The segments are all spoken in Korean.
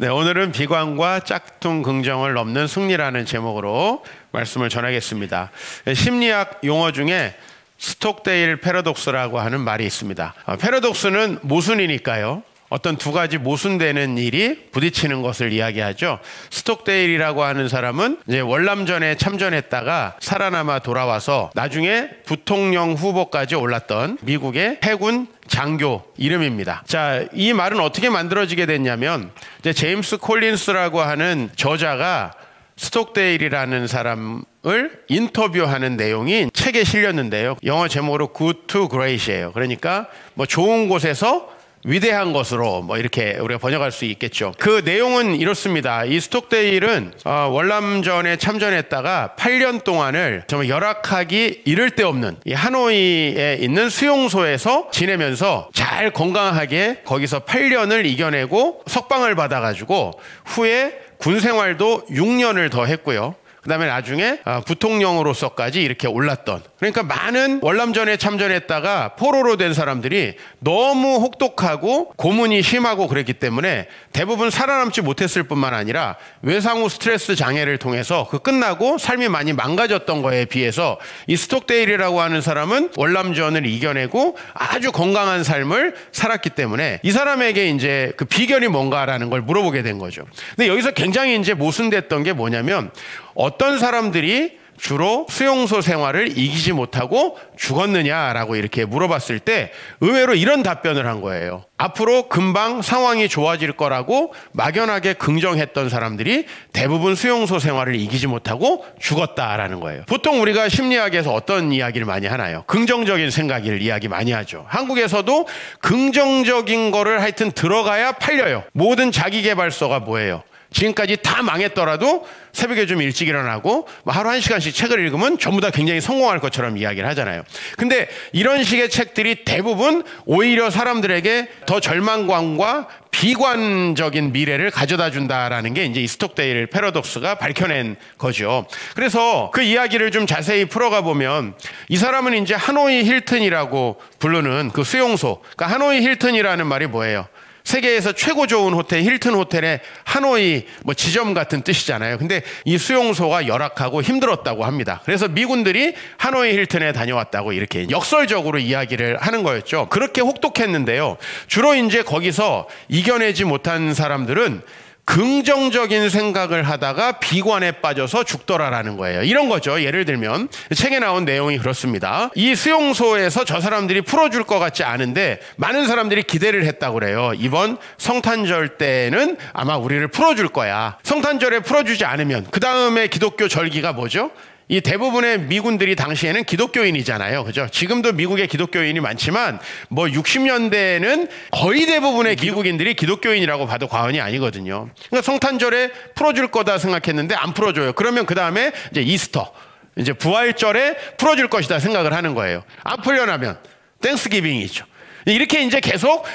네, 오늘은 비관과 짝퉁 긍정을 넘는 승리라는 제목으로 말씀을 전하겠습니다. 심리학 용어 중에 스톡데일 패러독스라고 하는 말이 있습니다. 패러독스는 모순이니까요. 어떤 두 가지 모순되는 일이 부딪히는 것을 이야기하죠. 스톡데일이라고 하는 사람은 이제 월남전에 참전했다가 살아남아 돌아와서 나중에 부통령 후보까지 올랐던 미국의 해군 장교 이름입니다. 자, 이 말은 어떻게 만들어지게 됐냐면 이제 제임스 콜린스라고 하는 저자가 스톡데일이라는 사람을 인터뷰하는 내용이 책에 실렸는데요. 영어 제목으로 Good to Great이에요. 그러니까 뭐 좋은 곳에서 위대한 것으로 뭐 이렇게 우리가 번역할 수 있겠죠. 그 내용은 이렇습니다. 이 스톡데일은 월남전에 참전했다가 8년 동안을 정말 열악하기 이를 데 없는 이 하노이에 있는 수용소에서 지내면서 잘 건강하게 거기서 8년을 이겨내고 석방을 받아가지고 후에 군 생활도 6년을 더 했고요. 그 다음에 나중에 부통령으로서까지 이렇게 올랐던, 그러니까 많은 월남전에 참전했다가 포로로 된 사람들이 너무 혹독하고 고문이 심하고 그랬기 때문에 대부분 살아남지 못했을 뿐만 아니라 외상 후 스트레스 장애를 통해서 그 끝나고 삶이 많이 망가졌던 거에 비해서 이 스톡데일이라고 하는 사람은 월남전을 이겨내고 아주 건강한 삶을 살았기 때문에 이 사람에게 이제 그 비결이 뭔가라는 걸 물어보게 된 거죠. 근데 여기서 굉장히 이제 모순됐던 게 뭐냐면 어떤 사람들이 주로 수용소 생활을 이기지 못하고 죽었느냐라고 이렇게 물어봤을 때 의외로 이런 답변을 한 거예요. 앞으로 금방 상황이 좋아질 거라고 막연하게 긍정했던 사람들이 대부분 수용소 생활을 이기지 못하고 죽었다라는 거예요. 보통 우리가 심리학에서 어떤 이야기를 많이 하나요? 긍정적인 생각을 이야기 많이 하죠. 한국에서도 긍정적인 거를 하여튼 들어가야 팔려요. 모든 자기계발서가 뭐예요? 지금까지 다 망했더라도 새벽에 좀 일찍 일어나고 하루 1시간씩 책을 읽으면 전부 다 굉장히 성공할 것처럼 이야기를 하잖아요. 근데 이런 식의 책들이 대부분 오히려 사람들에게 더 절망감과 비관적인 미래를 가져다 준다라는 게 이제 이 스톡데일 패러독스가 밝혀낸 거죠. 그래서 그 이야기를 좀 자세히 풀어가 보면 이 사람은 이제 하노이 힐튼이라고 부르는 그 수용소, 그러니까 하노이 힐튼이라는 말이 뭐예요? 세계에서 최고 좋은 호텔, 힐튼 호텔의 하노이 뭐 지점 같은 뜻이잖아요. 근데 이 수용소가 열악하고 힘들었다고 합니다. 그래서 미군들이 하노이 힐튼에 다녀왔다고 이렇게 역설적으로 이야기를 하는 거였죠. 그렇게 혹독했는데요. 주로 이제 거기서 이겨내지 못한 사람들은 긍정적인 생각을 하다가 비관에 빠져서 죽더라라는 거예요. 이런 거죠. 예를 들면 책에 나온 내용이 그렇습니다. 이 수용소에서 저 사람들이 풀어줄 것 같지 않은데 많은 사람들이 기대를 했다고 그래요. 이번 성탄절 때는 아마 우리를 풀어줄 거야. 성탄절에 풀어주지 않으면 그 다음에 기독교 절기가 뭐죠? 이 대부분의 미군들이 당시에는 기독교인이잖아요. 그죠? 지금도 미국에 기독교인이 많지만 뭐 60년대에는 거의 대부분의 미국인들이 기독교인이라고 봐도 과언이 아니거든요. 그러니까 성탄절에 풀어줄 거다 생각했는데 안 풀어줘요. 그러면 그 다음에 이제 이스터, 이제 부활절에 풀어줄 것이다 생각을 하는 거예요. 안 풀려나면 땡스기빙이죠. 이렇게 이제 계속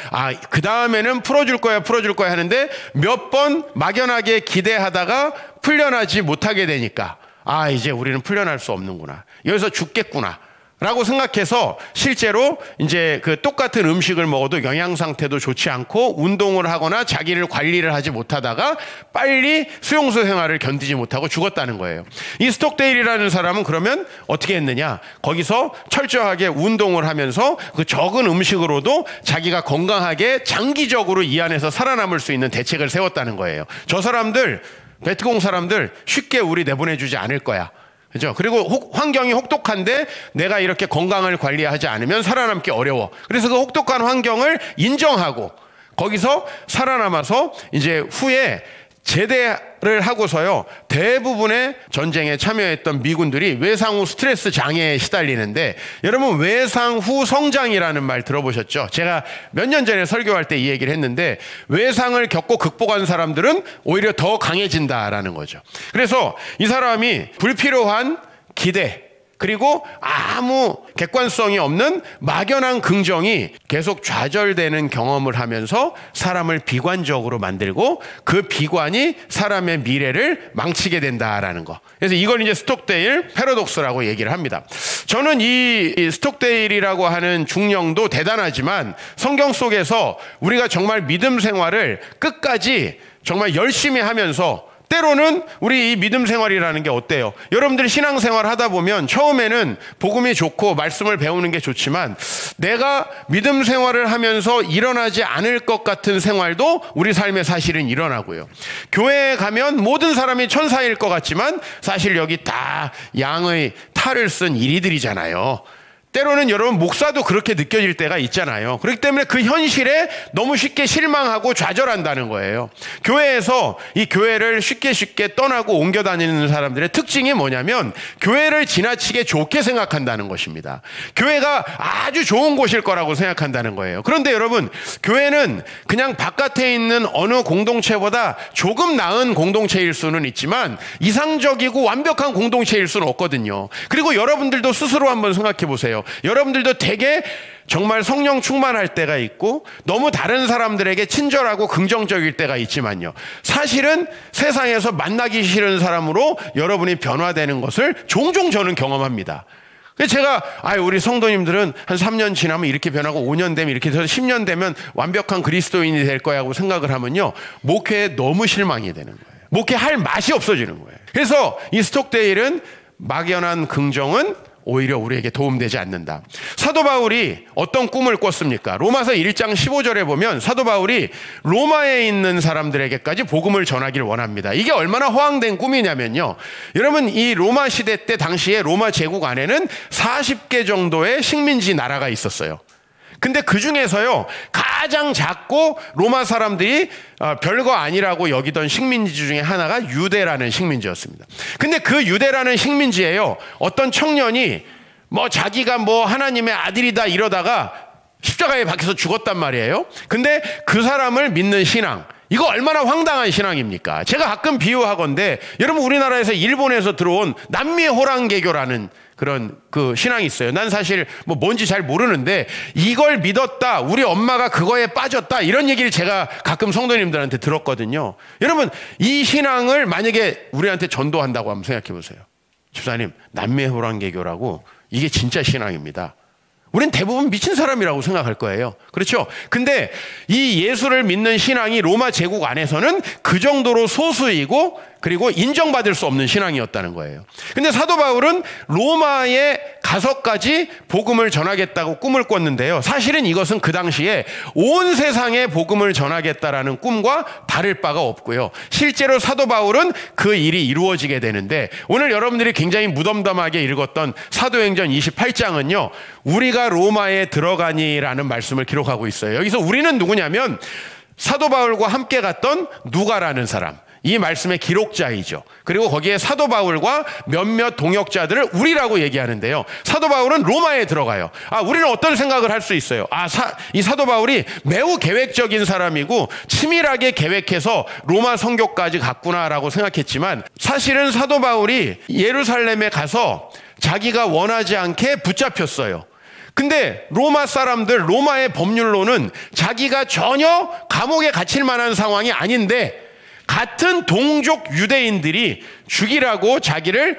그 다음에는 풀어줄 거야 하는데 몇 번 막연하게 기대하다가 풀려나지 못하게 되니까 이제 우리는 풀려날 수 없는구나. 여기서 죽겠구나. 라고 생각해서 실제로 이제 그 똑같은 음식을 먹어도 영양 상태도 좋지 않고 운동을 하거나 자기를 관리를 하지 못하다가 빨리 수용소 생활을 견디지 못하고 죽었다는 거예요. 이 스톡데일이라는 사람은 그러면 어떻게 했느냐? 거기서 철저하게 운동을 하면서 그 적은 음식으로도 자기가 건강하게 장기적으로 이 안에서 살아남을 수 있는 대책을 세웠다는 거예요. 저 사람들 베트콩 사람들 쉽게 우리 내보내주지 않을 거야. 그죠? 그리고 환경이 혹독한데 내가 이렇게 건강을 관리하지 않으면 살아남기 어려워. 그래서 그 혹독한 환경을 인정하고 거기서 살아남아서 이제 후에 제대를 하고서요, 대부분의 전쟁에 참여했던 미군들이 외상 후 스트레스 장애에 시달리는데, 여러분 외상 후 성장이라는 말 들어보셨죠? 제가 몇 년 전에 설교할 때 이 얘기를 했는데 외상을 겪고 극복한 사람들은 오히려 더 강해진다라는 거죠. 그래서 이 사람이 불필요한 기대, 그리고 아무 객관성이 없는 막연한 긍정이 계속 좌절되는 경험을 하면서 사람을 비관적으로 만들고 그 비관이 사람의 미래를 망치게 된다라는 거. 그래서 이걸 이제 스톡데일 패러독스라고 얘기를 합니다. 저는 이 스톡데일이라고 하는 중령도 대단하지만 성경 속에서 우리가 정말 믿음 생활을 끝까지 정말 열심히 하면서 때로는 우리 이 믿음 생활이라는 게 어때요? 여러분들이 신앙생활 하다 보면 처음에는 복음이 좋고 말씀을 배우는 게 좋지만 내가 믿음 생활을 하면서 일어나지 않을 것 같은 생활도 우리 삶에 사실은 일어나고요. 교회에 가면 모든 사람이 천사일 것 같지만 사실 여기 다 양의 탈을 쓴 이리들이잖아요. 때로는 여러분 목사도 그렇게 느껴질 때가 있잖아요. 그렇기 때문에 그 현실에 너무 쉽게 실망하고 좌절한다는 거예요. 교회에서 이 교회를 쉽게 떠나고 옮겨 다니는 사람들의 특징이 뭐냐면 교회를 지나치게 좋게 생각한다는 것입니다. 교회가 아주 좋은 곳일 거라고 생각한다는 거예요. 그런데 여러분, 교회는 그냥 바깥에 있는 어느 공동체보다 조금 나은 공동체일 수는 있지만 이상적이고 완벽한 공동체일 수는 없거든요. 그리고 여러분들도 스스로 한번 생각해 보세요. 여러분들도 되게 정말 성령 충만할 때가 있고 너무 다른 사람들에게 친절하고 긍정적일 때가 있지만요, 사실은 세상에서 만나기 싫은 사람으로 여러분이 변화되는 것을 종종 저는 경험합니다. 그래서 제가 우리 성도님들은 한 3년 지나면 이렇게 변하고 5년 되면 이렇게 돼서 10년 되면 완벽한 그리스도인이 될 거야 하고 생각을 하면요, 목회에 너무 실망이 되는 거예요. 목회할 맛이 없어지는 거예요. 그래서 이 스톡데일은 막연한 긍정은 오히려 우리에게 도움되지 않는다. 사도 바울이 어떤 꿈을 꿨습니까? 로마서 1장 15절에 보면 사도 바울이 로마에 있는 사람들에게까지 복음을 전하기를 원합니다. 이게 얼마나 허황된 꿈이냐면요, 여러분, 이 로마 시대 때 당시에 로마 제국 안에는 40개 정도의 식민지 나라가 있었어요. 근데 그 중에서요, 가장 작고 로마 사람들이 별거 아니라고 여기던 식민지 중에 하나가 유대라는 식민지였습니다. 근데 그 유대라는 식민지에요, 어떤 청년이 자기가 하나님의 아들이다 이러다가 십자가에 박혀서 죽었단 말이에요. 근데 그 사람을 믿는 신앙, 이거 얼마나 황당한 신앙입니까? 제가 가끔 비유하건대, 여러분, 우리나라에서 일본에서 들어온 남미 호랑개교라는 그런 그 신앙이 있어요. 난 사실 뭔지 잘 모르는데 이걸 믿었다, 우리 엄마가 그거에 빠졌다, 이런 얘기를 제가 가끔 성도님들한테 들었거든요. 여러분, 이 신앙을 만약에 우리한테 전도한다고 한번 생각해 보세요. 집사님, 남미 호랑개교라고, 이게 진짜 신앙입니다. 우린 대부분 미친 사람이라고 생각할 거예요. 그렇죠? 근데 이 예수를 믿는 신앙이 로마 제국 안에서는 그 정도로 소수이고 그리고 인정받을 수 없는 신앙이었다는 거예요. 근데 사도 바울은 로마에 가서까지 복음을 전하겠다고 꿈을 꿨는데요, 사실은 이것은 그 당시에 온 세상에 복음을 전하겠다라는 꿈과 다를 바가 없고요, 실제로 사도 바울은 그 일이 이루어지게 되는데, 오늘 여러분들이 굉장히 무덤덤하게 읽었던 사도행전 28장은요 우리가 로마에 들어가니라는 말씀을 기록하고 있어요. 여기서 우리는 누구냐면 사도 바울과 함께 갔던 누가라는 사람, 이 말씀의 기록자이죠. 그리고 거기에 사도 바울과 몇몇 동역자들을 우리라고 얘기하는데요, 사도 바울은 로마에 들어가요. 우리는 어떤 생각을 할 수 있어요? 이 사도 바울이 매우 계획적인 사람이고 치밀하게 계획해서 로마 선교까지 갔구나라고 생각했지만, 사실은 사도 바울이 예루살렘에 가서 자기가 원하지 않게 붙잡혔어요. 근데 로마 사람들, 로마의 법률로는 자기가 전혀 감옥에 갇힐 만한 상황이 아닌데 같은 동족 유대인들이 죽이라고 자기를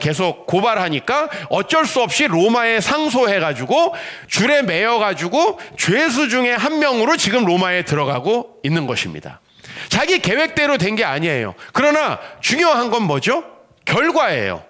계속 고발하니까 어쩔 수 없이 로마에 상소해가지고 줄에 매여가지고 죄수 중에 한 명으로 지금 로마에 들어가고 있는 것입니다. 자기 계획대로 된 게 아니에요. 그러나 중요한 건 뭐죠? 결과예요.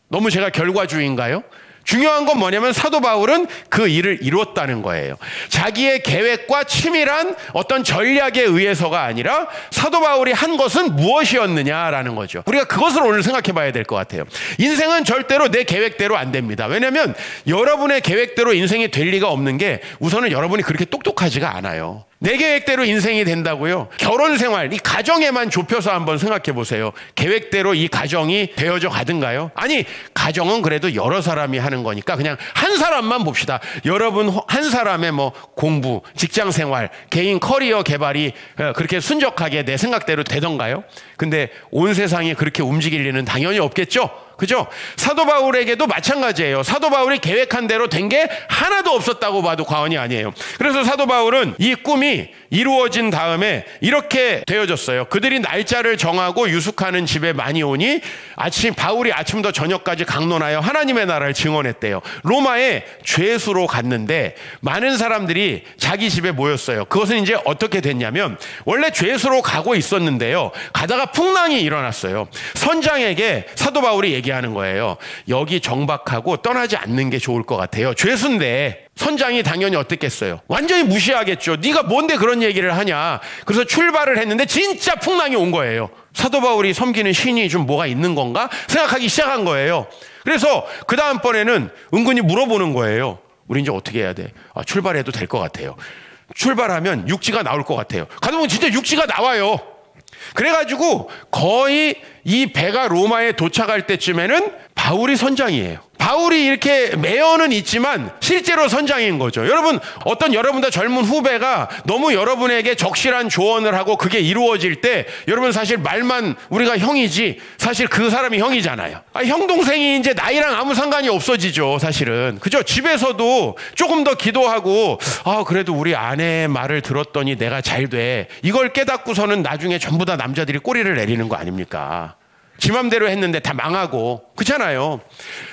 너무 제가 결과주의인가요? 중요한 건 뭐냐면 사도 바울은 그 일을 이뤘다는 거예요. 자기의 계획과 치밀한 어떤 전략에 의해서가 아니라 사도 바울이 한 것은 무엇이었느냐라는 거죠. 우리가 그것을 오늘 생각해 봐야 될 것 같아요. 인생은 절대로 내 계획대로 안 됩니다. 왜냐하면 여러분의 계획대로 인생이 될 리가 없는 게, 우선은 여러분이 그렇게 똑똑하지가 않아요. 내 계획대로 인생이 된다고요? 결혼 생활, 이 가정에만 좁혀서 한번 생각해 보세요. 계획대로 이 가정이 되어져 가든가요? 아니, 가정은 그래도 여러 사람이 하는 거니까 그냥 한 사람만 봅시다. 여러분 한 사람의 공부, 직장 생활, 개인 커리어 개발이 그렇게 순적하게 내 생각대로 되던가요? 근데 온 세상이 그렇게 움직일 리는 당연히 없겠죠? 그죠? 사도 바울에게도 마찬가지예요. 사도 바울이 계획한 대로 된 게 하나도 없었다고 봐도 과언이 아니에요. 그래서 사도 바울은 이 꿈이 이루어진 다음에 이렇게 되어졌어요. 그들이 날짜를 정하고 유숙하는 집에 많이 오니 바울이 아침부터 저녁까지 강론하여 하나님의 나라를 증언했대요. 로마에 죄수로 갔는데 많은 사람들이 자기 집에 모였어요. 그것은 이제 어떻게 됐냐면 원래 죄수로 가고 있었는데요. 가다가 풍랑이 일어났어요. 선장에게 사도 바울이 얘기하는 거예요. 여기 정박하고 떠나지 않는 게 좋을 것 같아요. 죄수인데. 선장이 당연히 어땠겠어요? 완전히 무시하겠죠. 네가 뭔데 그런 얘기를 하냐. 그래서 출발을 했는데 진짜 풍랑이 온 거예요. 사도 바울이 섬기는 신이 좀 뭐가 있는 건가 생각하기 시작한 거예요. 그래서 그 다음번에는 은근히 물어보는 거예요. 우리 이제 어떻게 해야 돼? 출발해도 될 것 같아요. 출발하면 육지가 나올 것 같아요. 가다 보면 진짜 육지가 나와요. 그래가지고 거의 이 배가 로마에 도착할 때쯤에는 바울이 선장이에요. 바울이 이렇게 매어는 있지만 실제로 선장인 거죠. 여러분, 어떤 여러분보다 젊은 후배가 너무 여러분에게 적실한 조언을 하고 그게 이루어질 때 여러분 사실 말만 우리가 형이지 사실 그 사람이 형이잖아요. 형 동생이 이제 나이랑 아무 상관이 없어지죠. 사실은. 그죠? 집에서도 조금 더 기도하고 그래도 우리 아내의 말을 들었더니 내가 잘 돼. 이걸 깨닫고서는 나중에 전부 다 남자들이 꼬리를 내리는 거 아닙니까? 지 맘대로 했는데 다 망하고. 그렇잖아요.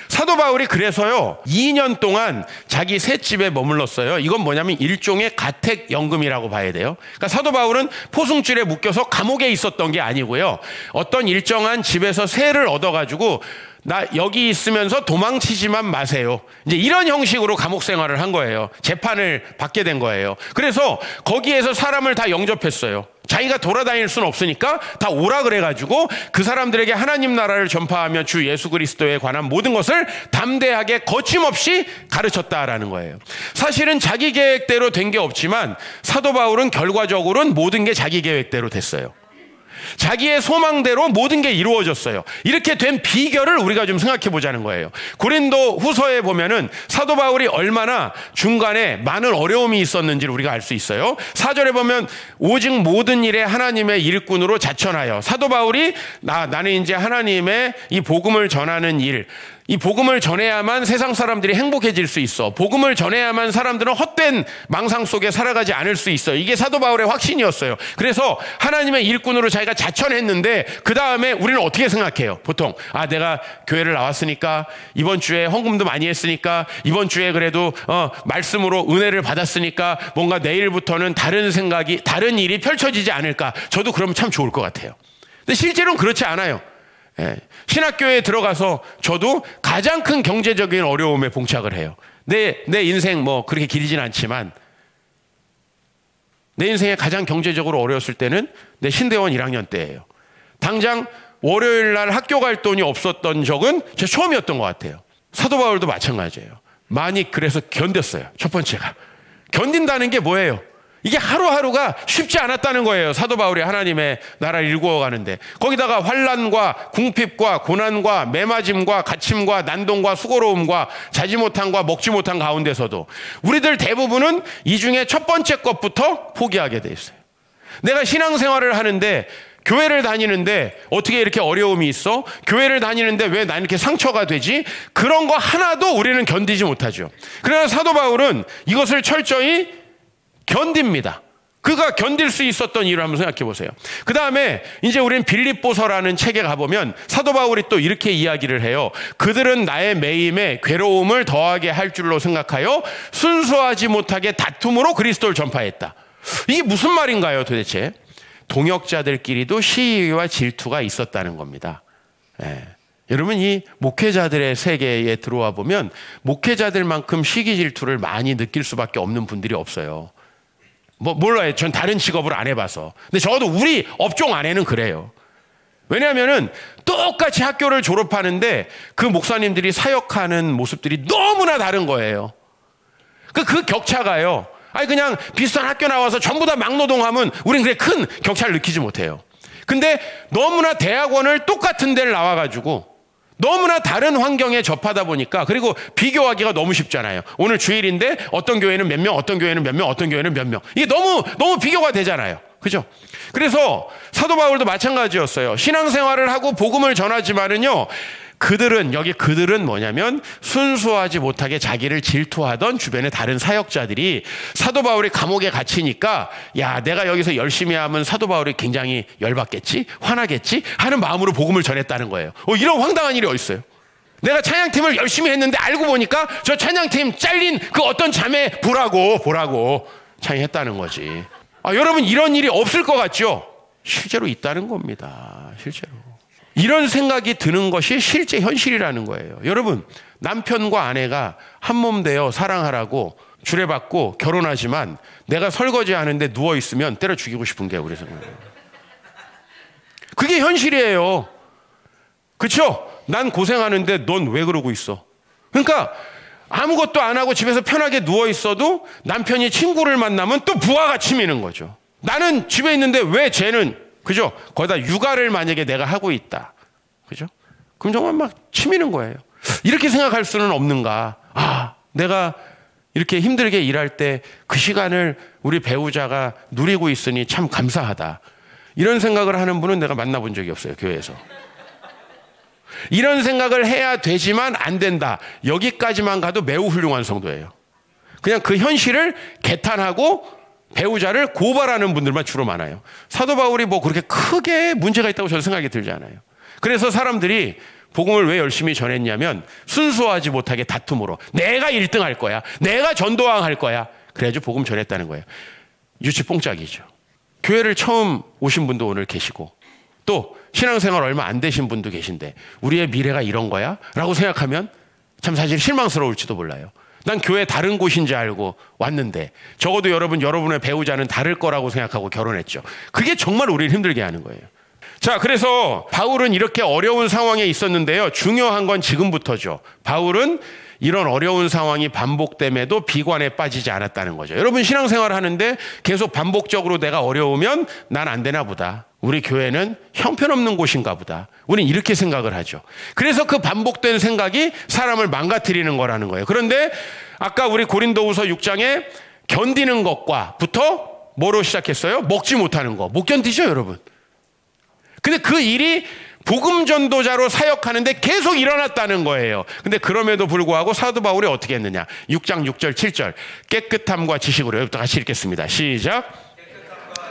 사도 바울이 그래서요 2년 동안 자기 새 집에 머물렀어요. 이건 뭐냐면 일종의 가택연금이라고 봐야 돼요. 그러니까 사도 바울은 포승줄에 묶여서 감옥에 있었던 게 아니고요. 어떤 일정한 집에서 세를 얻어가지고 나 여기 있으면서 도망치지만 마세요. 이제 이런 형식으로 감옥 생활을 한 거예요. 재판을 받게 된 거예요. 그래서 거기에서 사람을 다 영접했어요. 자기가 돌아다닐 수는 없으니까 다 오라 그래가지고 그 사람들에게 하나님 나라를 전파하며 주 예수 그리스도에 관한 모든 것을 담대하게 거침없이 가르쳤다라는 거예요. 사실은 자기 계획대로 된 게 없지만 사도 바울은 결과적으로는 모든 게 자기 계획대로 됐어요. 자기의 소망대로 모든 게 이루어졌어요. 이렇게 된 비결을 우리가 좀 생각해 보자는 거예요. 고린도 후서에 보면은 사도 바울이 얼마나 중간에 많은 어려움이 있었는지를 우리가 알 수 있어요. 4절에 보면 오직 모든 일에 하나님의 일꾼으로 자천하여 사도 바울이 나는 이제 하나님의 이 복음을 전하는 일, 이 복음을 전해야만 세상 사람들이 행복해질 수 있어. 복음을 전해야만 사람들은 헛된 망상 속에 살아가지 않을 수 있어. 이게 사도 바울의 확신이었어요. 그래서 하나님의 일꾼으로 자기가 자천했는데 그 다음에 우리는 어떻게 생각해요? 보통 내가 교회를 나왔으니까 이번 주에 헌금도 많이 했으니까 이번 주에 그래도 말씀으로 은혜를 받았으니까 뭔가 내일부터는 다른 생각이 다른 일이 펼쳐지지 않을까. 저도 그러면 참 좋을 것 같아요. 근데 실제로는 그렇지 않아요. 신학교에 들어가서 저도 가장 큰 경제적인 어려움에 봉착을 해요. 내 인생 뭐 그렇게 길이진 않지만 내 인생에 가장 경제적으로 어려웠을 때는 내 신대원 1학년 때예요. 당장 월요일 날 학교 갈 돈이 없었던 적은 제 처음이었던 것 같아요. 사도 바울도 마찬가지예요. 많이 그래서 견뎠어요. 첫 번째가 견딘다는 게 뭐예요? 이게 하루하루가 쉽지 않았다는 거예요. 사도 바울이 하나님의 나라를 일구어가는데 거기다가 환난과 궁핍과 고난과 매맞음과 갇힘과 난동과 수고로움과 자지 못함과 먹지 못한 가운데서도 우리들 대부분은 이 중에 첫 번째 것부터 포기하게 돼 있어요. 내가 신앙생활을 하는데 교회를 다니는데 어떻게 이렇게 어려움이 있어? 교회를 다니는데 왜 난 이렇게 상처가 되지? 그런 거 하나도 우리는 견디지 못하죠. 그래서 사도 바울은 이것을 철저히 견딥니다. 그가 견딜 수 있었던 일을 한번 생각해 보세요. 그 다음에 이제 우리는 빌립보서라는 책에 가보면 사도 바울이 또 이렇게 이야기를 해요. 그들은 나의 매임에 괴로움을 더하게 할 줄로 생각하여 순수하지 못하게 다툼으로 그리스도를 전파했다. 이게 무슨 말인가요 도대체? 동역자들끼리도 시기와 질투가 있었다는 겁니다. 여러분 이 목회자들의 세계에 들어와 보면 목회자들만큼 시기 질투를 많이 느낄 수밖에 없는 분들이 없어요. 몰라요. 전 다른 직업을 안 해봐서. 근데 적어도 우리 업종 안에는 그래요. 왜냐하면은 똑같이 학교를 졸업하는데 그 목사님들이 사역하는 모습들이 너무나 다른 거예요. 그 격차가요. 그냥 비슷한 학교 나와서 전부 다 막노동하면 우린 그래 큰 격차를 느끼지 못해요. 근데 너무나 대학원을 똑같은 데를 나와가지고 너무나 다른 환경에 접하다 보니까 그리고 비교하기가 너무 쉽잖아요. 오늘 주일인데 어떤 교회는 몇 명, 어떤 교회는 몇 명, 어떤 교회는 몇 명. 이게 너무 비교가 되잖아요. 그죠? 그래서 사도 바울도 마찬가지였어요. 신앙생활을 하고 복음을 전하지만은요, 그들은 뭐냐면 순수하지 못하게 자기를 질투하던 주변의 다른 사역자들이 사도 바울이 감옥에 갇히니까 야, 내가 여기서 열심히 하면 사도 바울이 굉장히 열받겠지? 화나겠지? 하는 마음으로 복음을 전했다는 거예요. 이런 황당한 일이 어디 있어요? 내가 찬양팀을 열심히 했는데 알고 보니까 저 찬양팀 잘린 그 어떤 자매 보라고 찬양했다는 거지. 여러분, 이런 일이 없을 것 같죠? 실제로 있다는 겁니다. 실제로. 이런 생각이 드는 것이 실제 현실이라는 거예요. 여러분, 남편과 아내가 한 몸 되어 사랑하라고 주례받고 결혼하지만 내가 설거지하는데 누워있으면 때려 죽이고 싶은 게 우리 생각이에요. 그게 현실이에요. 그렇죠? 난 고생하는데 넌 왜 그러고 있어? 그러니까 아무것도 안 하고 집에서 편하게 누워있어도 남편이 친구를 만나면 또 부하가 치미는 거죠. 나는 집에 있는데 왜 쟤는, 그죠? 거기다 육아를 만약에 내가 하고 있다. 그죠? 그럼 정말 막 치미는 거예요. 이렇게 생각할 수는 없는가? 내가 이렇게 힘들게 일할 때 그 시간을 우리 배우자가 누리고 있으니 참 감사하다. 이런 생각을 하는 분은 내가 만나본 적이 없어요, 교회에서. 이런 생각을 해야 되지만 안 된다. 여기까지만 가도 매우 훌륭한 성도예요. 그냥 그 현실을 개탄하고 배우자를 고발하는 분들만 주로 많아요. 사도 바울이 뭐 그렇게 크게 문제가 있다고 저는 생각이 들지 않아요. 그래서 사람들이 복음을 왜 열심히 전했냐면 순수하지 못하게 다툼으로 내가 1등 할 거야. 내가 전도왕 할 거야. 그래가지고 복음 전했다는 거예요. 유치뽕짝이죠. 교회를 처음 오신 분도 오늘 계시고 또 신앙생활 얼마 안 되신 분도 계신데 우리의 미래가 이런 거야? 라고 생각하면 참 사실 실망스러울지도 몰라요. 난 교회 다른 곳인지 알고 왔는데 적어도 여러분의 배우자는 다를 거라고 생각하고 결혼했죠. 그게 정말 우리를 힘들게 하는 거예요. 자, 그래서 바울은 이렇게 어려운 상황에 있었는데요. 중요한 건 지금부터죠. 바울은 이런 어려운 상황이 반복됨에도 비관에 빠지지 않았다는 거죠. 여러분, 신앙생활 하는데 계속 반복적으로 내가 어려우면 난 안 되나 보다. 우리 교회는 형편없는 곳인가 보다. 우리는 이렇게 생각을 하죠. 그래서 그 반복된 생각이 사람을 망가뜨리는 거라는 거예요. 그런데 아까 우리 고린도후서 6장에 견디는 것과부터 뭐로 시작했어요? 먹지 못하는 거. 못 견디죠, 여러분. 근데 그 일이 복음 전도자로 사역하는데 계속 일어났다는 거예요. 근데 그럼에도 불구하고 사도 바울이 어떻게 했느냐? 6장 6절 7절 깨끗함과 지식으로. 여기부터 같이 읽겠습니다. 시작.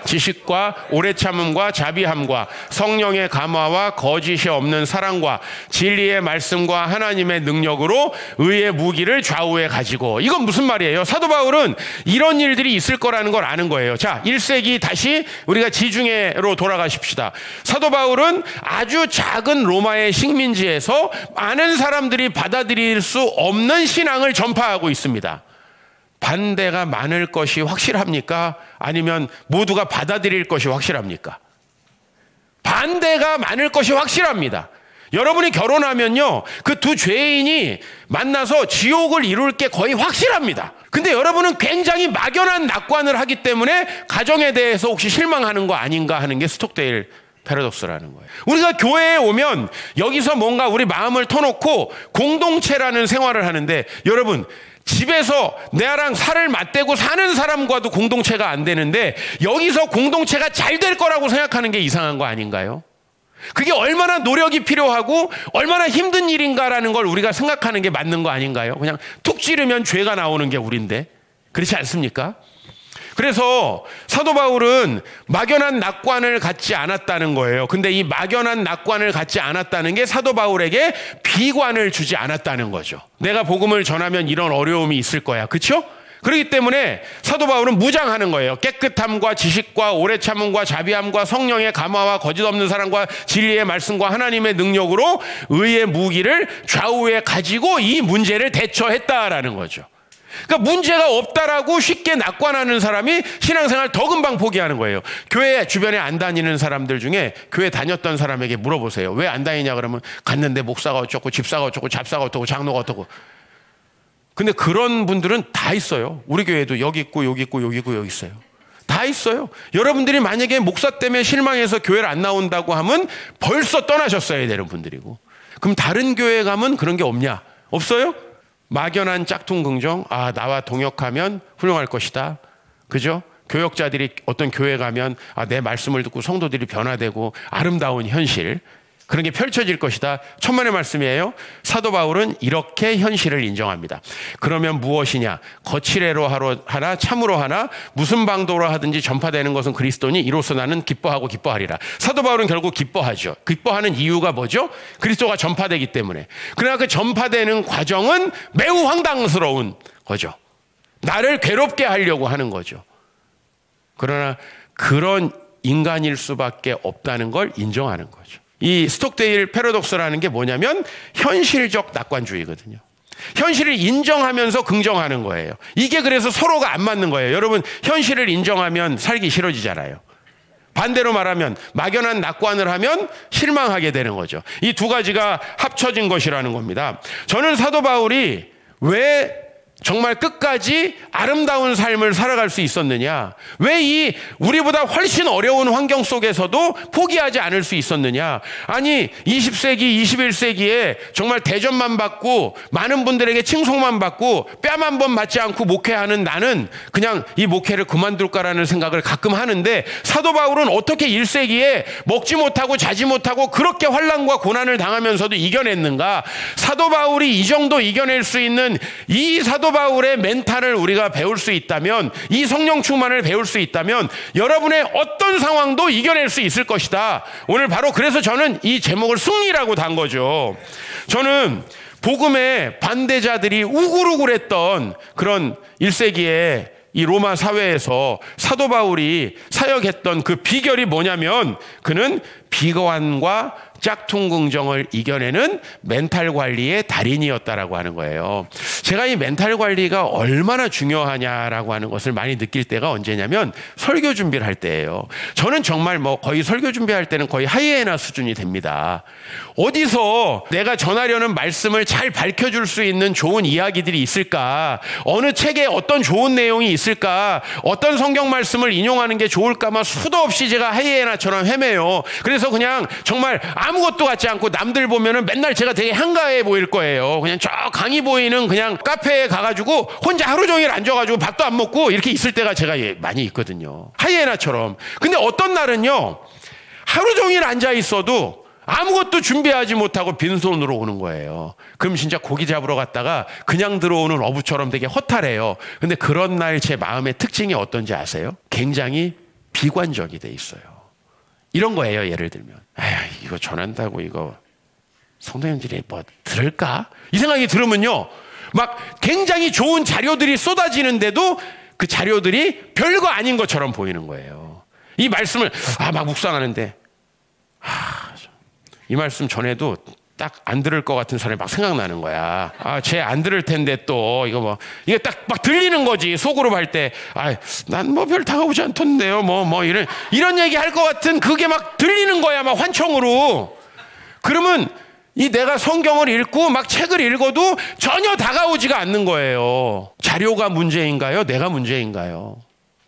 지식과 오래 참음과 자비함과 성령의 감화와 거짓이 없는 사랑과 진리의 말씀과 하나님의 능력으로 의의 무기를 좌우에 가지고. 이건 무슨 말이에요? 사도 바울은 이런 일들이 있을 거라는 걸 아는 거예요. 자, 1세기 다시 우리가 지중해로 돌아가십시다. 사도 바울은 아주 작은 로마의 식민지에서 많은 사람들이 받아들일 수 없는 신앙을 전파하고 있습니다. 반대가 많을 것이 확실합니까? 아니면 모두가 받아들일 것이 확실합니까? 반대가 많을 것이 확실합니다. 여러분이 결혼하면요, 그 두 죄인이 만나서 지옥을 이룰 게 거의 확실합니다. 근데 여러분은 굉장히 막연한 낙관을 하기 때문에 가정에 대해서 혹시 실망하는 거 아닌가 하는 게 스톡데일 패러독스라는 거예요. 우리가 교회에 오면 여기서 뭔가 우리 마음을 터놓고 공동체라는 생활을 하는데, 여러분, 집에서 나랑 살을 맞대고 사는 사람과도 공동체가 안 되는데 여기서 공동체가 잘 될 거라고 생각하는 게 이상한 거 아닌가요? 그게 얼마나 노력이 필요하고 얼마나 힘든 일인가라는 걸 우리가 생각하는 게 맞는 거 아닌가요? 그냥 툭 찌르면 죄가 나오는 게 우린데. 그렇지 않습니까? 그래서 사도 바울은 막연한 낙관을 갖지 않았다는 거예요. 근데 이 막연한 낙관을 갖지 않았다는 게 사도 바울에게 비관을 주지 않았다는 거죠. 내가 복음을 전하면 이런 어려움이 있을 거야. 그렇죠? 그렇기 때문에 사도 바울은 무장하는 거예요. 깨끗함과 지식과 오래 참음과 자비함과 성령의 감화와 거짓 없는 사랑과 진리의 말씀과 하나님의 능력으로 의의 무기를 좌우에 가지고 이 문제를 대처했다라는 거죠. 그러니까 문제가 없다라고 쉽게 낙관하는 사람이 신앙생활 더 금방 포기하는 거예요. 교회 주변에 안 다니는 사람들 중에 교회 다녔던 사람에게 물어보세요. 왜 안 다니냐 그러면 갔는데 목사가 어쩌고 집사가 어쩌고 잡사가 어쩌고 장로가 어쩌고. 근데 그런 분들은 다 있어요. 우리 교회도 여기 있고 여기 있고 여기 있고 여기 있어요. 다 있어요. 여러분들이 만약에 목사 때문에 실망해서 교회를 안 나온다고 하면 벌써 떠나셨어야 되는 분들이고. 그럼 다른 교회 가면 그런 게 없냐? 없어요? 막연한 짝퉁 긍정, 나와 동역하면 훌륭할 것이다. 그죠? 교역자들이 어떤 교회 가면 내 말씀을 듣고 성도들이 변화되고 아름다운 현실. 그런 게 펼쳐질 것이다. 천만의 말씀이에요. 사도 바울은 이렇게 현실을 인정합니다. 그러면 무엇이냐? 거칠애로 하나 참으로 하나 무슨 방도로 하든지 전파되는 것은 그리스도니 이로써 나는 기뻐하고 기뻐하리라. 사도 바울은 결국 기뻐하죠. 기뻐하는 이유가 뭐죠? 그리스도가 전파되기 때문에. 그러나 그 전파되는 과정은 매우 황당스러운 거죠. 나를 괴롭게 하려고 하는 거죠. 그러나 그런 인간일 수밖에 없다는 걸 인정하는 거죠. 이 스톡데일 패러독스라는 게 뭐냐면 현실적 낙관주의거든요. 현실을 인정하면서 긍정하는 거예요. 이게 그래서 서로가 안 맞는 거예요. 여러분, 현실을 인정하면 살기 싫어지잖아요. 반대로 말하면 막연한 낙관을 하면 실망하게 되는 거죠. 이 두 가지가 합쳐진 것이라는 겁니다. 저는 사도 바울이 왜 정말 끝까지 아름다운 삶을 살아갈 수 있었느냐? 왜 이 우리보다 훨씬 어려운 환경 속에서도 포기하지 않을 수 있었느냐? 아니 20세기, 21세기에 정말 대접만 받고 많은 분들에게 칭송만 받고 뺨 한 번 맞지 않고 목회하는 나는 그냥 이 목회를 그만둘까라는 생각을 가끔 하는데 사도 바울은 어떻게 1세기에 먹지 못하고 자지 못하고 그렇게 환난과 고난을 당하면서도 이겨냈는가? 사도 바울이 이 정도 이겨낼 수 있는 이 사도 바울의 멘탈을 우리가 배울 수 있다면, 이 성령 충만을 배울 수 있다면 여러분의 어떤 상황도 이겨낼 수 있을 것이다. 오늘 바로 그래서 저는 이 제목을 승리라고 단 거죠. 저는 복음의 반대자들이 우글우글했던 그런 1세기에 이 로마 사회에서 사도 바울이 사역했던 그 비결이 뭐냐면 그는 비관과 짝퉁 긍정을 이겨내는 멘탈 관리의 달인이었다라고 하는 거예요. 제가 이 멘탈 관리가 얼마나 중요하냐라고 하는 것을 많이 느낄 때가 언제냐면 설교 준비를 할 때예요. 저는 정말 거의 설교 준비할 때는 거의 하이에나 수준이 됩니다. 어디서 내가 전하려는 말씀을 잘 밝혀줄 수 있는 좋은 이야기들이 있을까? 어느 책에 어떤 좋은 내용이 있을까? 어떤 성경 말씀을 인용하는 게 좋을까? 수도 없이 제가 하이에나처럼 헤매요. 그래서 그냥 정말 아무것도 같지 않고 남들 보면은 맨날 제가 되게 한가해 보일 거예요. 그냥 저 강이 보이는 그냥 카페에 가가지고 혼자 하루 종일 앉아가지고 밥도 안 먹고 이렇게 있을 때가 제가 많이 있거든요. 하이에나처럼. 근데 어떤 날은요, 하루 종일 앉아 있어도 아무것도 준비하지 못하고 빈손으로 오는 거예요. 그럼 진짜 고기 잡으러 갔다가 그냥 들어오는 어부처럼 되게 허탈해요. 근데 그런 날 제 마음의 특징이 어떤지 아세요? 굉장히 비관적이 돼 있어요. 이런 거예요. 예를 들면 이거 전한다고 이거 성도님들이 들을까? 이 생각이 들으면요, 막 굉장히 좋은 자료들이 쏟아지는데도 그 자료들이 별거 아닌 것처럼 보이는 거예요. 이 말씀을 막 묵상하는데 이 말씀 전에도 딱 안 들을 것 같은 사람이 막 생각나는 거야. 쟤 안 들을 텐데 또 이거 이게 딱 막 들리는 거지. 속으로 할 때 난 별 다가오지 않던데요. 이런 얘기 할 것 같은 그게 막 들리는 거야. 막 환청으로. 그러면 이 내가 성경을 읽고 막 책을 읽어도 전혀 다가오지가 않는 거예요. 자료가 문제인가요? 내가 문제인가요?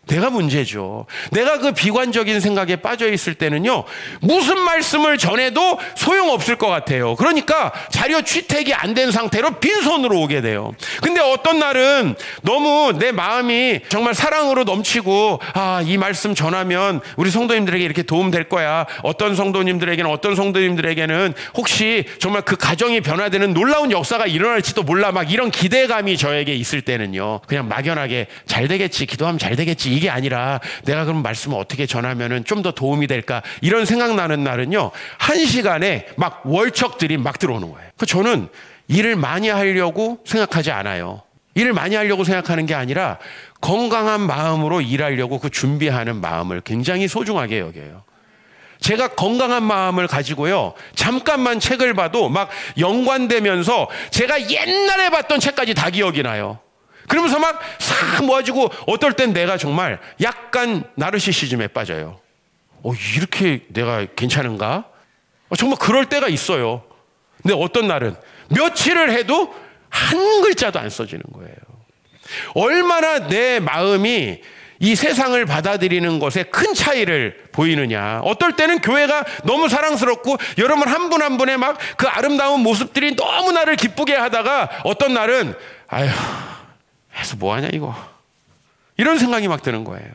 내가 문제죠. 내가 그 비관적인 생각에 빠져 있을 때는요, 무슨 말씀을 전해도 소용없을 것 같아요. 그러니까 자료 취택이 안 된 상태로 빈손으로 오게 돼요. 근데 어떤 날은 너무 내 마음이 정말 사랑으로 넘치고 이 말씀 전하면 우리 성도님들에게 이렇게 도움 될 거야. 어떤 성도님들에게는 혹시 정말 그 가정이 변화되는 놀라운 역사가 일어날지도 몰라. 막 이런 기대감이 저에게 있을 때는요, 그냥 막연하게 잘 되겠지, 기도하면 잘 되겠지, 이게 아니라 내가 그럼 말씀을 어떻게 전하면 좀 더 도움이 될까, 이런 생각나는 날은요, 한 시간에 막 월척들이 막 들어오는 거예요. 저는 일을 많이 하려고 생각하지 않아요. 일을 많이 하려고 생각하는 게 아니라 건강한 마음으로 일하려고 그 준비하는 마음을 굉장히 소중하게 여겨요. 제가 건강한 마음을 가지고요, 잠깐만 책을 봐도 막 연관되면서 제가 옛날에 봤던 책까지 다 기억이 나요. 그러면서 막 싹 모아지고 어떨 땐 내가 정말 약간 나르시시즘에 빠져요. 이렇게 내가 괜찮은가? 정말 그럴 때가 있어요. 근데 어떤 날은 며칠을 해도 한 글자도 안 써지는 거예요. 얼마나 내 마음이 이 세상을 받아들이는 것에 큰 차이를 보이느냐. 어떨 때는 교회가 너무 사랑스럽고 여러분 한 분 한 분의 막 그 아름다운 모습들이 너무 나를 기쁘게 하다가 어떤 날은 해서 뭐하냐 이거, 이런 생각이 막 드는 거예요.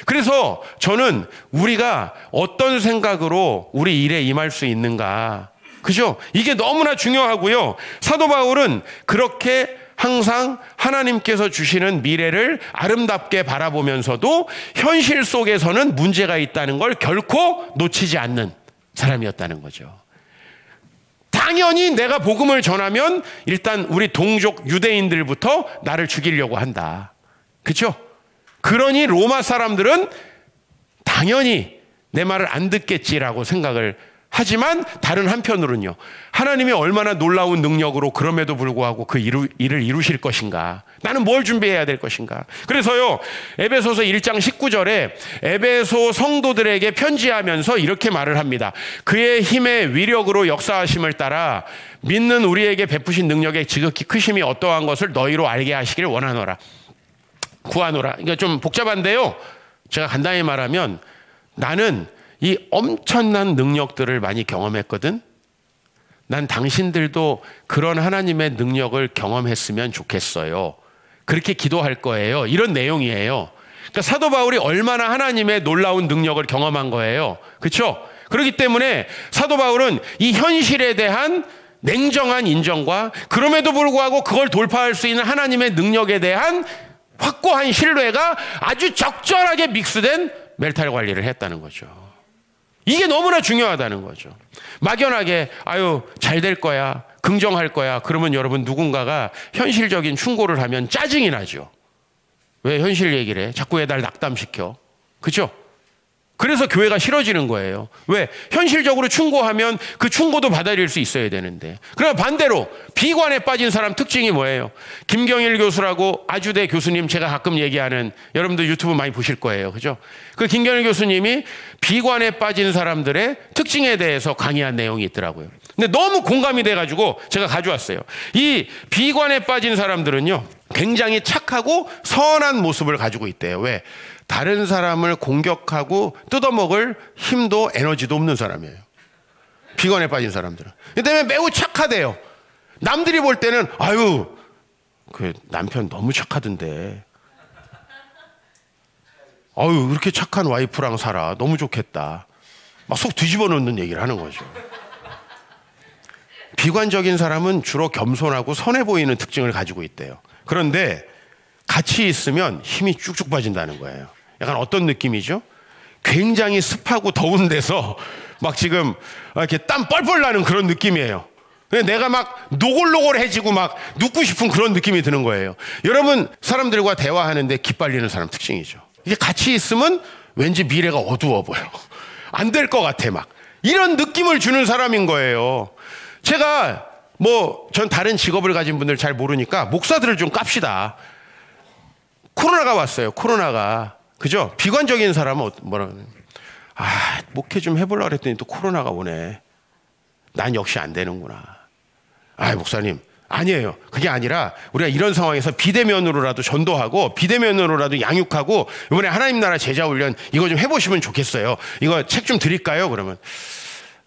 그래서 저는 우리가 어떤 생각으로 우리 일에 임할 수 있는가, 그죠? 이게 너무나 중요하고요. 사도 바울은 그렇게 항상 하나님께서 주시는 미래를 아름답게 바라보면서도 현실 속에서는 문제가 있다는 걸 결코 놓치지 않는 사람이었다는 거죠. 당연히 내가 복음을 전하면 일단 우리 동족 유대인들부터 나를 죽이려고 한다. 그렇죠? 그러니 로마 사람들은 당연히 내 말을 안 듣겠지라고 생각을 하지만 다른 한편으로는요, 하나님이 얼마나 놀라운 능력으로 그럼에도 불구하고 그 일을 이루실 것인가, 나는 뭘 준비해야 될 것인가. 그래서요, 에베소서 1장 19절에 에베소 성도들에게 편지하면서 이렇게 말을 합니다. 그의 힘의 위력으로 역사하심을 따라 믿는 우리에게 베푸신 능력의 지극히 크심이 어떠한 것을 너희로 알게 하시길 원하노라, 구하노라. 이게 좀 복잡한데요, 제가 간단히 말하면 나는 이 엄청난 능력들을 많이 경험했거든. 난 당신들도 그런 하나님의 능력을 경험했으면 좋겠어요. 그렇게 기도할 거예요. 이런 내용이에요. 그러니까 사도 바울이 얼마나 하나님의 놀라운 능력을 경험한 거예요. 그렇죠? 그렇기 때문에 사도 바울은 이 현실에 대한 냉정한 인정과 그럼에도 불구하고 그걸 돌파할 수 있는 하나님의 능력에 대한 확고한 신뢰가 아주 적절하게 믹스된 멘탈 관리를 했다는 거죠. 이게 너무나 중요하다는 거죠. 막연하게 아유 잘 될 거야, 긍정할 거야, 그러면 여러분 누군가가 현실적인 충고를 하면 짜증이 나죠. 왜 현실 얘기를 해? 자꾸 왜 날 낙담시켜? 그렇죠? 그래서 교회가 싫어지는 거예요. 왜? 현실적으로 충고하면 그 충고도 받아들일 수 있어야 되는데. 그러나 반대로 비관에 빠진 사람 특징이 뭐예요? 김경일 교수라고 아주대 교수님, 제가 가끔 얘기하는, 여러분들 유튜브 많이 보실 거예요. 그죠? 그 김경일 교수님이 비관에 빠진 사람들의 특징에 대해서 강의한 내용이 있더라고요. 근데 너무 공감이 돼가지고 제가 가져왔어요. 이 비관에 빠진 사람들은요, 굉장히 착하고 선한 모습을 가지고 있대요. 왜? 다른 사람을 공격하고 뜯어먹을 힘도 에너지도 없는 사람이에요. 비관에 빠진 사람들은. 그 때문에 매우 착하대요. 남들이 볼 때는 아유 그 남편 너무 착하던데, 아유 그렇게 착한 와이프랑 살아, 너무 좋겠다, 막 속 뒤집어 놓는 얘기를 하는 거죠. 비관적인 사람은 주로 겸손하고 선해 보이는 특징을 가지고 있대요. 그런데 같이 있으면 힘이 쭉쭉 빠진다는 거예요. 약간 어떤 느낌이죠? 굉장히 습하고 더운 데서 막 지금 이렇게 땀 뻘뻘 나는 그런 느낌이에요. 내가 막 노골노골해지고 막 눕고 싶은 그런 느낌이 드는 거예요. 여러분 사람들과 대화하는데 기빨리는 사람 특징이죠. 이게 같이 있으면 왠지 미래가 어두워 보여. 안 될 것 같아, 막 이런 느낌을 주는 사람인 거예요. 제가 전 다른 직업을 가진 분들 잘 모르니까 목사들을 좀 깝시다. 코로나가 왔어요. 코로나가. 그죠? 비관적인 사람은 뭐라 그러냐. 아, 목회 좀 해보려고 그랬더니 또 코로나가 오네. 난 역시 안 되는구나. 아, 목사님. 아니에요. 그게 아니라 우리가 이런 상황에서 비대면으로라도 전도하고 비대면으로라도 양육하고 이번에 하나님 나라 제자 훈련 이거 좀 해보시면 좋겠어요. 이거 책 좀 드릴까요? 그러면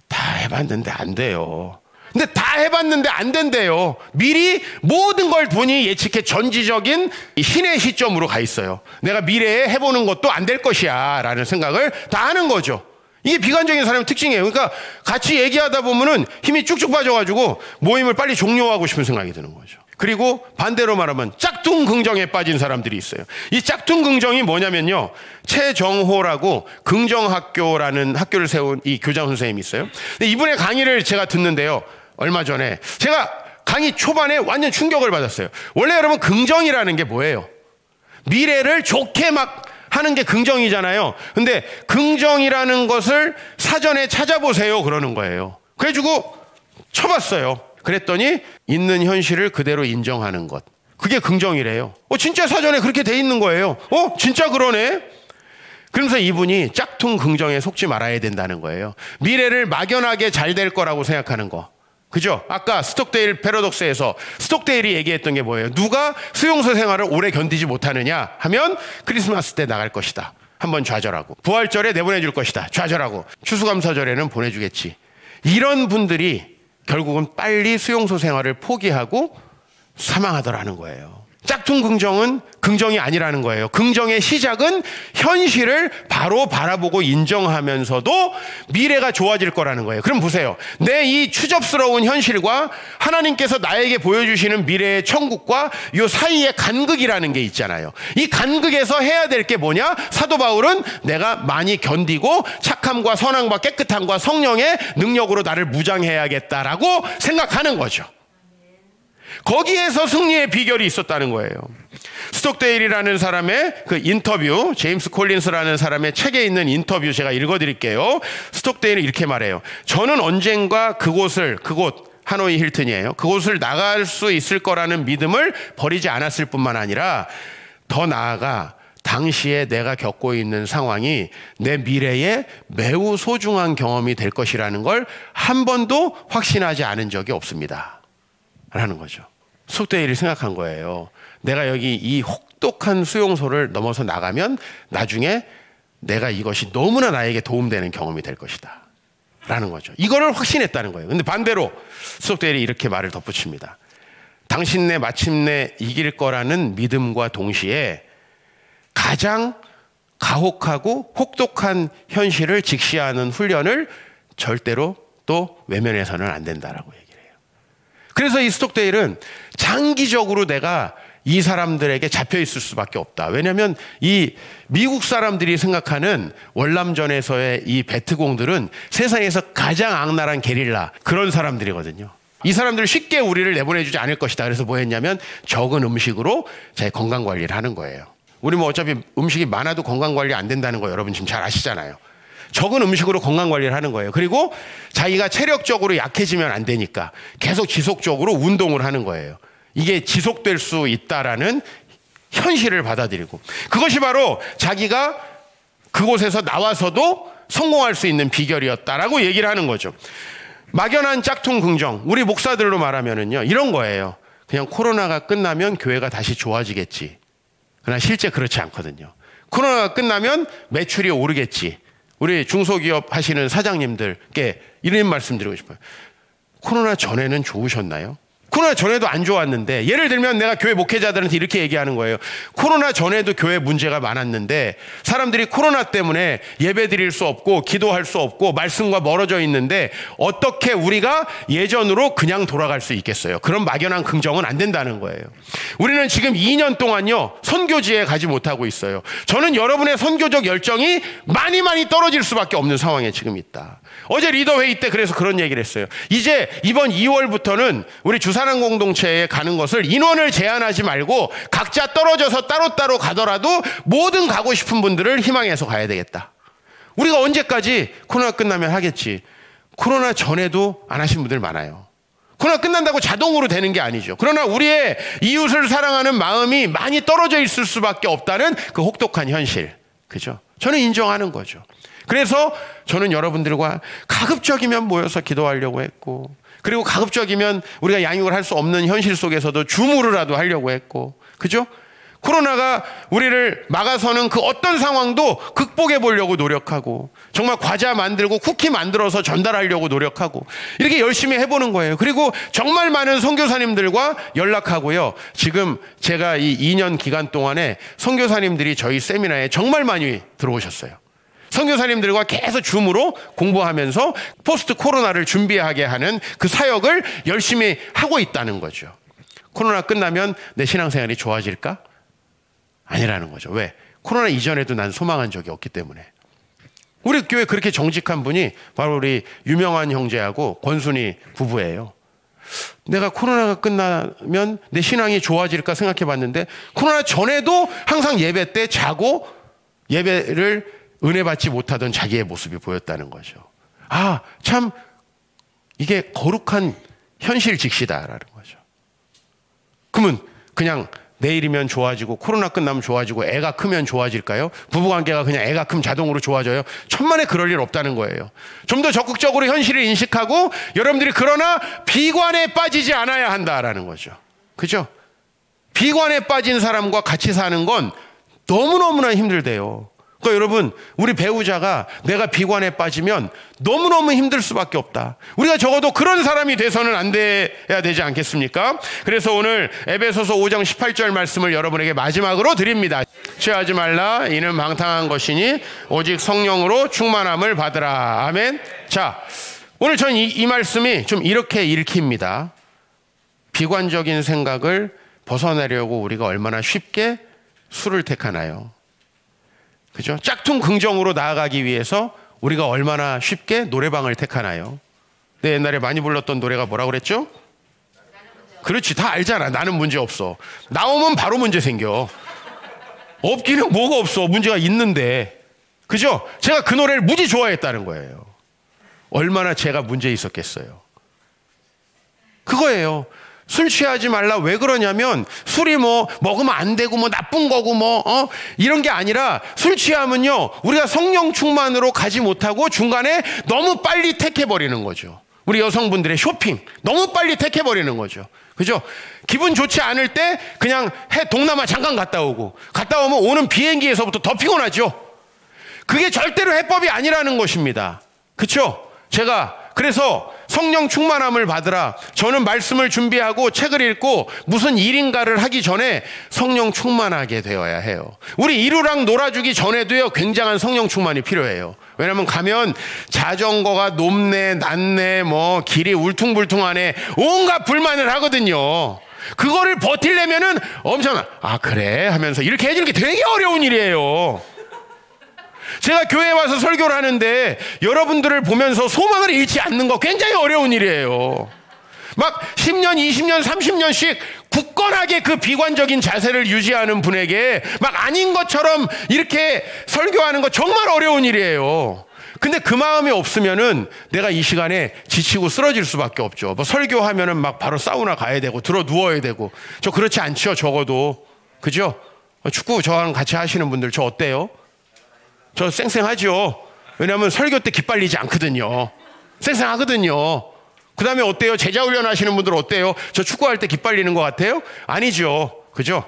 다 해봤는데 안 돼요. 근데 다 해봤는데 안 된대요. 미리 모든 걸 본인이 예측해 전지적인 신의 시점으로 가 있어요. 내가 미래에 해보는 것도 안 될 것이야 라는 생각을 다 하는 거죠. 이게 비관적인 사람의 특징이에요. 그러니까 같이 얘기하다 보면은 힘이 쭉쭉 빠져가지고 모임을 빨리 종료하고 싶은 생각이 드는 거죠. 그리고 반대로 말하면 짝퉁 긍정에 빠진 사람들이 있어요. 이 짝퉁 긍정이 뭐냐면요, 최정호라고 긍정학교라는 학교를 세운 이 교장 선생님이 있어요. 근데 이분의 강의를 제가 듣는데요, 얼마 전에 제가 강의 초반에 완전 충격을 받았어요. 원래 여러분 긍정이라는 게 뭐예요? 미래를 좋게 막 하는 게 긍정이잖아요. 근데 긍정이라는 것을 사전에 찾아보세요 그러는 거예요. 그래가지고 쳐봤어요. 그랬더니 있는 현실을 그대로 인정하는 것, 그게 긍정이래요. 진짜 사전에 그렇게 돼 있는 거예요. 진짜 그러네. 그러면서 이분이 짝퉁 긍정에 속지 말아야 된다는 거예요. 미래를 막연하게 잘 될 거라고 생각하는 거. 그죠? 아까 스톡데일 패러독스에서 스톡데일이 얘기했던 게 뭐예요? 누가 수용소 생활을 오래 견디지 못하느냐 하면 크리스마스 때 나갈 것이다, 한번 좌절하고, 부활절에 내보내줄 것이다, 좌절하고, 추수감사절에는 보내주겠지. 이런 분들이 결국은 빨리 수용소 생활을 포기하고 사망하더라는 거예요. 짝퉁 긍정은 긍정이 아니라는 거예요. 긍정의 시작은 현실을 바로 바라보고 인정하면서도 미래가 좋아질 거라는 거예요. 그럼 보세요. 내 이 추접스러운 현실과 하나님께서 나에게 보여주시는 미래의 천국과 이 사이에 간극이라는 게 있잖아요. 이 간극에서 해야 될 게 뭐냐? 사도 바울은 내가 많이 견디고 착함과 선함과 깨끗함과 성령의 능력으로 나를 무장해야겠다라고 생각하는 거죠. 거기에서 승리의 비결이 있었다는 거예요. 스톡데일이라는 사람의 그 인터뷰, 제임스 콜린스라는 사람의 책에 있는 인터뷰 제가 읽어드릴게요. 스톡데일은 이렇게 말해요. 저는 언젠가 그곳 하노이 힐튼이에요. 그곳을 나갈 수 있을 거라는 믿음을 버리지 않았을 뿐만 아니라 더 나아가 당시에 내가 겪고 있는 상황이 내 미래에 매우 소중한 경험이 될 것이라는 걸 한 번도 확신하지 않은 적이 없습니다. 라는 거죠. 스톡데일이 생각한 거예요. 내가 여기 이 혹독한 수용소를 넘어서 나가면 나중에 내가 이것이 너무나 나에게 도움되는 경험이 될 것이다. 라는 거죠. 이거를 확신했다는 거예요. 근데 반대로 스톡데일이 이렇게 말을 덧붙입니다. 당신네 마침내 이길 거라는 믿음과 동시에 가장 가혹하고 혹독한 현실을 직시하는 훈련을 절대로 또 외면해서는 안 된다라고 얘기를 해요. 그래서 이 스톡데일은 장기적으로 내가 이 사람들에게 잡혀 있을 수밖에 없다. 왜냐하면 이 미국 사람들이 생각하는 월남전에서의 이 베트공들은 세상에서 가장 악랄한 게릴라 그런 사람들이거든요. 이 사람들 쉽게 우리를 내보내주지 않을 것이다. 그래서 뭐 했냐면 적은 음식으로 제 건강관리를 하는 거예요. 우리 뭐 어차피 음식이 많아도 건강관리 안 된다는 거 여러분 지금 잘 아시잖아요. 적은 음식으로 건강관리를 하는 거예요. 그리고 자기가 체력적으로 약해지면 안 되니까 계속 지속적으로 운동을 하는 거예요. 이게 지속될 수 있다라는 현실을 받아들이고 그것이 바로 자기가 그곳에서 나와서도 성공할 수 있는 비결이었다라고 얘기를 하는 거죠. 막연한 짝퉁 긍정, 우리 목사들로 말하면은요 이런 거예요. 그냥 코로나가 끝나면 교회가 다시 좋아지겠지. 그러나 실제 그렇지 않거든요. 코로나가 끝나면 매출이 오르겠지. 우리 중소기업 하시는 사장님들께 이런 말씀 드리고 싶어요. 코로나 전에는 좋으셨나요? 코로나 전에도 안 좋았는데, 예를 들면 내가 교회 목회자들한테 이렇게 얘기하는 거예요. 코로나 전에도 교회 문제가 많았는데 사람들이 코로나 때문에 예배 드릴 수 없고 기도할 수 없고 말씀과 멀어져 있는데 어떻게 우리가 예전으로 그냥 돌아갈 수 있겠어요? 그런 막연한 긍정은 안 된다는 거예요. 우리는 지금 2년 동안요 선교지에 가지 못하고 있어요. 저는 여러분의 선교적 열정이 많이 떨어질 수밖에 없는 상황에 지금 있다. 어제 리더 회의 때 그래서 그런 얘기를 했어요. 이제 이번 2월부터는 우리 주사랑 공동체에 가는 것을 인원을 제한하지 말고 각자 떨어져서 따로따로 가더라도 모든 가고 싶은 분들을 희망해서 가야 되겠다. 우리가 언제까지 코로나 끝나면 하겠지. 코로나 전에도 안 하신 분들 많아요. 코로나 끝난다고 자동으로 되는 게 아니죠. 그러나 우리의 이웃을 사랑하는 마음이 많이 떨어져 있을 수밖에 없다는 그 혹독한 현실. 그죠? 저는 인정하는 거죠. 그래서 저는 여러분들과 가급적이면 모여서 기도하려고 했고, 그리고 가급적이면 우리가 양육을 할 수 없는 현실 속에서도 줌으로라도 하려고 했고, 그죠? 코로나가 우리를 막아서는 그 어떤 상황도 극복해 보려고 노력하고, 정말 과자 만들고 쿠키 만들어서 전달하려고 노력하고, 이렇게 열심히 해보는 거예요. 그리고 정말 많은 선교사님들과 연락하고요. 지금 제가 이 2년 기간 동안에 선교사님들이 저희 세미나에 정말 많이 들어오셨어요. 선교사님들과 계속 줌으로 공부하면서 포스트 코로나를 준비하게 하는 그 사역을 열심히 하고 있다는 거죠. 코로나 끝나면 내 신앙생활이 좋아질까? 아니라는 거죠. 왜? 코로나 이전에도 난 소망한 적이 없기 때문에. 우리 교회 그렇게 정직한 분이 바로 우리 유명한 형제하고 권순이 부부예요. 내가 코로나가 끝나면 내 신앙이 좋아질까 생각해 봤는데 코로나 전에도 항상 예배 때 자고 예배를 은혜 받지 못하던 자기의 모습이 보였다는 거죠. 아, 참 이게 거룩한 현실 직시다라는 거죠. 그러면 그냥 내일이면 좋아지고 코로나 끝나면 좋아지고 애가 크면 좋아질까요? 부부관계가 그냥 애가 크면 자동으로 좋아져요? 천만에 그럴 일 없다는 거예요. 좀 더 적극적으로 현실을 인식하고 여러분들이 그러나 비관에 빠지지 않아야 한다라는 거죠. 그죠? 비관에 빠진 사람과 같이 사는 건 너무너무나 힘들대요. 그러니까 여러분, 우리 배우자가 내가 비관에 빠지면 너무너무 힘들 수밖에 없다. 우리가 적어도 그런 사람이 돼서는 안 돼야 되지 않겠습니까? 그래서 오늘 에베소서 5장 18절 말씀을 여러분에게 마지막으로 드립니다. 취하지 말라. 이는 방탕한 것이니 오직 성령으로 충만함을 받으라. 아멘. 자, 오늘 전 이 말씀이 좀 이렇게 읽힙니다. 비관적인 생각을 벗어내려고 우리가 얼마나 쉽게 술을 택하나요? 그죠? 짝퉁 긍정으로 나아가기 위해서 우리가 얼마나 쉽게 노래방을 택하나요? 내 옛날에 많이 불렀던 노래가 뭐라고 그랬죠? 그렇지, 다 알잖아. 나는 문제 없어. 나오면 바로 문제 생겨. 없기는 뭐가 없어. 문제가 있는데. 그죠? 제가 그 노래를 무지 좋아했다는 거예요. 얼마나 제가 문제 있었겠어요. 그거예요. 술 취하지 말라. 왜 그러냐면 술이 먹으면 안 되고 나쁜 거고 이런 게 아니라, 술 취하면요 우리가 성령 충만으로 가지 못하고 중간에 너무 빨리 택해버리는 거죠. 우리 여성분들의 쇼핑 너무 빨리 택해버리는 거죠. 그죠? 기분 좋지 않을 때 그냥 동남아 잠깐 갔다 오고, 갔다 오면 오는 비행기에서부터 더 피곤하죠. 그게 절대로 해법이 아니라는 것입니다. 그렇죠? 제가 그래서 성령 충만함을 받으라. 저는 말씀을 준비하고 책을 읽고 무슨 일인가를 하기 전에 성령 충만하게 되어야 해요. 우리 이루랑 놀아주기 전에도요 굉장한 성령 충만이 필요해요. 왜냐하면 가면 자전거가 높네 낮네 길이 울퉁불퉁하네 온갖 불만을 하거든요. 그거를 버틸려면은 엄청 그래 하면서 이렇게 해주는 게 되게 어려운 일이에요. 제가 교회에 와서 설교를 하는데 여러분들을 보면서 소망을 잃지 않는 거 굉장히 어려운 일이에요. 막 10년, 20년, 30년씩 굳건하게 그 비관적인 자세를 유지하는 분에게 막 아닌 것처럼 이렇게 설교하는 거 정말 어려운 일이에요. 근데 그 마음이 없으면은 내가 이 시간에 지치고 쓰러질 수밖에 없죠. 설교하면은 막 바로 사우나 가야 되고 들어 누워야 되고. 저 그렇지 않죠, 적어도. 그죠? 축구 저랑 같이 하시는 분들 저 어때요? 저 쌩쌩하죠. 왜냐하면 설교 때 기빨리지 않거든요. 쌩쌩하거든요. 그 다음에 어때요? 제자 훈련 하시는 분들 어때요? 저 축구할 때 기빨리는 것 같아요? 아니죠. 그죠?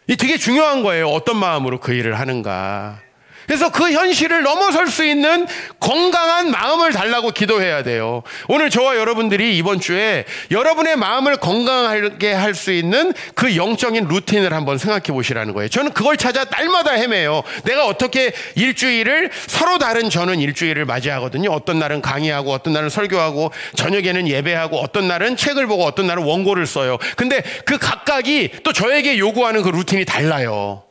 이 되게 중요한 거예요. 어떤 마음으로 그 일을 하는가. 그래서 그 현실을 넘어설 수 있는 건강한 마음을 달라고 기도해야 돼요. 오늘 저와 여러분들이 이번 주에 여러분의 마음을 건강하게 할 수 있는 그 영적인 루틴을 한번 생각해 보시라는 거예요. 저는 그걸 찾아 날마다 헤매요. 내가 어떻게 일주일을 서로 다른 저는 일주일을 맞이하거든요. 어떤 날은 강의하고 어떤 날은 설교하고 저녁에는 예배하고 어떤 날은 책을 보고 어떤 날은 원고를 써요. 근데 그 각각이 또 저에게 요구하는 그 루틴이 달라요.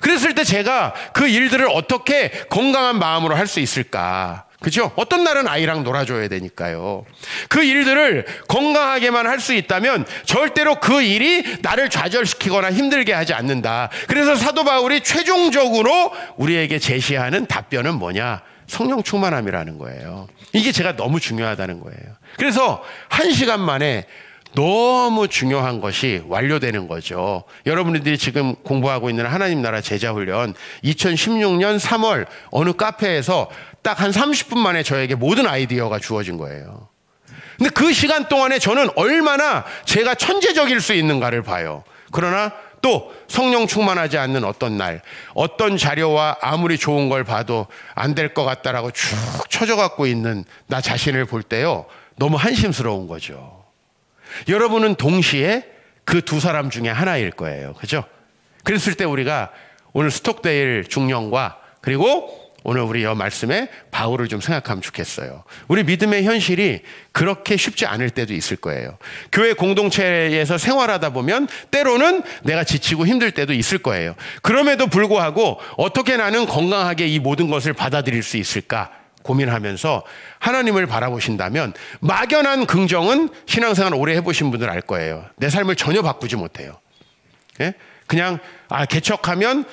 그랬을 때 제가 그 일들을 어떻게 건강한 마음으로 할 수 있을까? 그죠? 어떤 날은 아이랑 놀아줘야 되니까요. 그 일들을 건강하게만 할 수 있다면 절대로 그 일이 나를 좌절시키거나 힘들게 하지 않는다. 그래서 사도 바울이 최종적으로 우리에게 제시하는 답변은 뭐냐? 성령 충만함이라는 거예요. 이게 제가 너무 중요하다는 거예요. 그래서 1시간 만에 너무 중요한 것이 완료되는 거죠. 여러분들이 지금 공부하고 있는 하나님 나라 제자훈련 2016년 3월 어느 카페에서 딱 한 30분 만에 저에게 모든 아이디어가 주어진 거예요. 근데 그 시간 동안에 저는 얼마나 제가 천재적일 수 있는가를 봐요. 그러나 또 성령 충만하지 않는 어떤 날, 어떤 자료와 아무리 좋은 걸 봐도 안 될 것 같다라고 쭉 처져갖고 있는 나 자신을 볼 때요, 너무 한심스러운 거죠. 여러분은 동시에 그 두 사람 중에 하나일 거예요. 그죠? 그랬을 때 우리가 오늘 스톡데일 중령과 그리고 오늘 우리 말씀에 바울을 좀 생각하면 좋겠어요. 우리 믿음의 현실이 그렇게 쉽지 않을 때도 있을 거예요. 교회 공동체에서 생활하다 보면 때로는 내가 지치고 힘들 때도 있을 거예요. 그럼에도 불구하고 어떻게 나는 건강하게 이 모든 것을 받아들일 수 있을까 고민하면서 하나님을 바라보신다면 막연한 긍정은 신앙생활 오래 해보신 분들 알 거예요. 내 삶을 전혀 바꾸지 못해요. 그냥 개척하면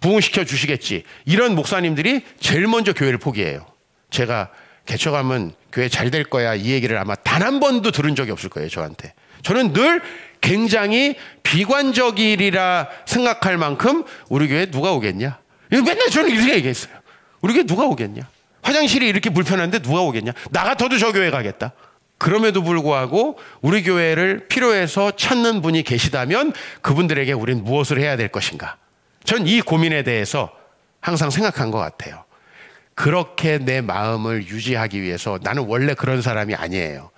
부흥시켜 주시겠지. 이런 목사님들이 제일 먼저 교회를 포기해요. 제가 개척하면 교회 잘 될 거야 이 얘기를 아마 단 한 번도 들은 적이 없을 거예요. 저한테. 저는 늘 굉장히 비관적이라 생각할 만큼 우리 교회에 누가 오겠냐. 맨날 저는 이렇게 얘기했어요. 우리 교회에 누가 오겠냐. 화장실이 이렇게 불편한데 누가 오겠냐. 나 같아도 저 교회 가겠다. 그럼에도 불구하고 우리 교회를 필요해서 찾는 분이 계시다면 그분들에게 우린 무엇을 해야 될 것인가. 전 이 고민에 대해서 항상 생각한 것 같아요. 그렇게 내 마음을 유지하기 위해서 나는 원래 그런 사람이 아니에요.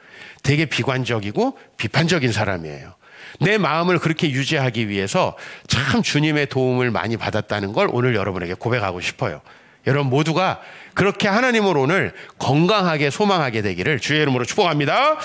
되게 비관적이고 비판적인 사람이에요. 내 마음을 그렇게 유지하기 위해서 참 주님의 도움을 많이 받았다는 걸 오늘 여러분에게 고백하고 싶어요. 여러분 모두가 그렇게 하나님을 오늘 건강하게 소망하게 되기를 주의 이름으로 축복합니다.